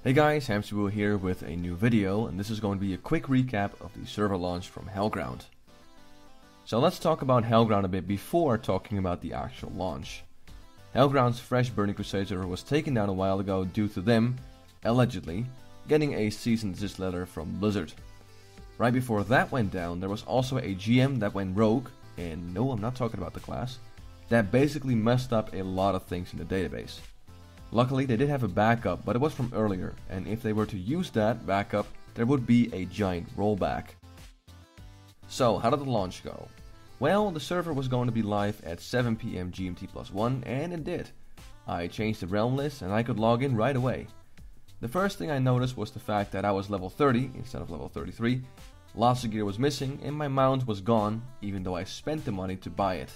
Hey guys, Hamsterwheel here with a new video, and this is going to be a quick recap of the server launch from Hellground. So let's talk about Hellground a bit before talking about the actual launch. Hellground's fresh Burning Crusade server was taken down a while ago due to them, allegedly, getting a cease and desist letter from Blizzard. Right before that went down, there was also a GM that went rogue, and no, I'm not talking about the class, that basically messed up a lot of things in the database. Luckily, they did have a backup, but it was from earlier, and if they were to use that backup, there would be a giant rollback. So, how did the launch go? Well, the server was going to be live at 7 PM GMT+1, and it did. I changed the realm list, and I could log in right away. The first thing I noticed was the fact that I was level 30 instead of level 33, lots of gear was missing, and my mount was gone, even though I spent the money to buy it.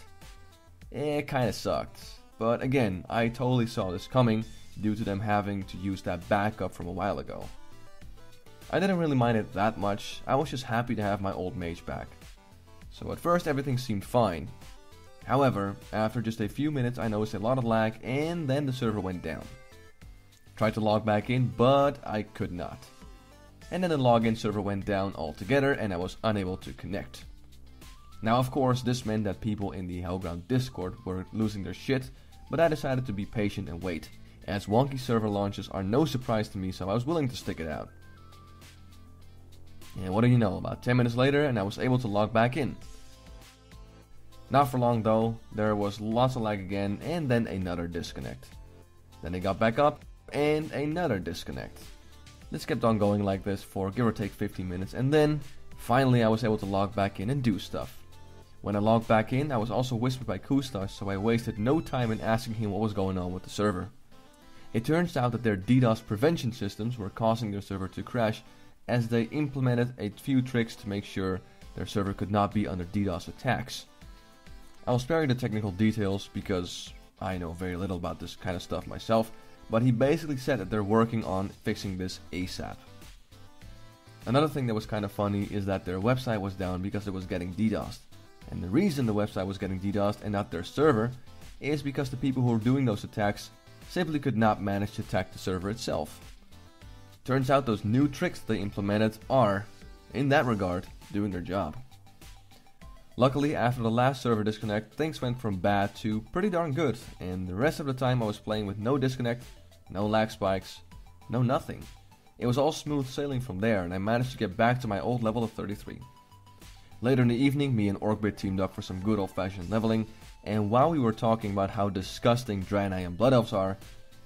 It kinda sucked. But again, I totally saw this coming due to them having to use that backup from a while ago. I didn't really mind it that much, I was just happy to have my old mage back. So at first everything seemed fine. However, after just a few minutes I noticed a lot of lag and then the server went down. Tried to log back in, but I could not. And then the login server went down altogether and I was unable to connect. Now of course this meant that people in the Hellground Discord were losing their shit, but I decided to be patient and wait, as wonky server launches are no surprise to me, so I was willing to stick it out. And what do you know, about 10 minutes later and I was able to log back in. Not for long though, there was lots of lag again and then another disconnect. Then it got back up and another disconnect. This kept on going like this for give or take 15 minutes and then finally I was able to log back in and do stuff. When I logged back in, I was also whispered by Kustas, so I wasted no time in asking him what was going on with the server. It turns out that their DDoS prevention systems were causing their server to crash, as they implemented a few tricks to make sure their server could not be under DDoS attacks. I'll spare you the technical details because I know very little about this kind of stuff myself, but he basically said that they're working on fixing this ASAP. Another thing that was kind of funny is that their website was down because it was getting DDoSed. And the reason the website was getting DDoSed and not their server is because the people who were doing those attacks simply could not manage to attack the server itself. Turns out those new tricks they implemented are, in that regard, doing their job. Luckily, after the last server disconnect, things went from bad to pretty darn good, and the rest of the time I was playing with no disconnect, no lag spikes, no nothing. It was all smooth sailing from there, and I managed to get back to my old level of 33. Later in the evening, me and Wargate teamed up for some good old-fashioned leveling, and while we were talking about how disgusting Draenei and Blood Elves are,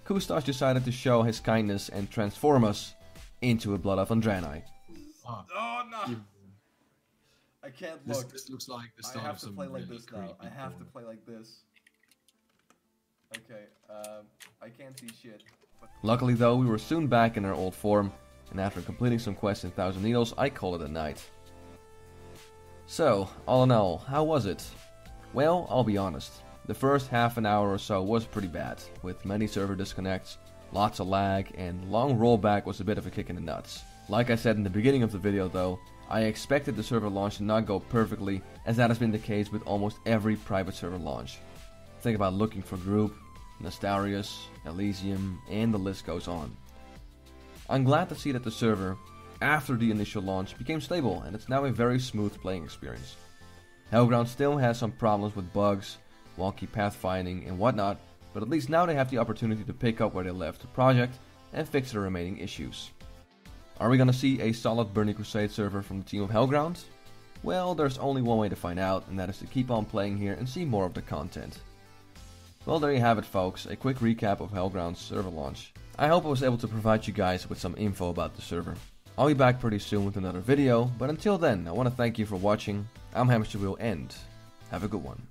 Kustas decided to show his kindness and transform us into a Blood Elf and Draenei. Oh no! I can't look. This looks like the start I have of to some play like really this now. I have to porn. play like this. Okay, I can't see shit. Luckily though, we were soon back in our old form, and after completing some quests in Thousand Needles, I called it a night. So, all in all, how was it? Well, I'll be honest. The first half an hour or so was pretty bad, with many server disconnects, lots of lag, and long rollback was a bit of a kick in the nuts. Like I said in the beginning of the video though, I expected the server launch to not go perfectly, as that has been the case with almost every private server launch. Think about Looking for Group, Nastarius, Elysium, and the list goes on. I'm glad to see that the server, after the initial launch, became stable and it's now a very smooth playing experience. Hellground still has some problems with bugs, wonky pathfinding and whatnot, but at least now they have the opportunity to pick up where they left the project and fix the remaining issues. Are we gonna see a solid Burning Crusade server from the team of Hellground? Well, there's only one way to find out, and that is to keep on playing here and see more of the content. Well, there you have it folks, a quick recap of Hellground's server launch. I hope I was able to provide you guys with some info about the server. I'll be back pretty soon with another video, but until then, I want to thank you for watching. I'm Hamsterwheel and have a good one.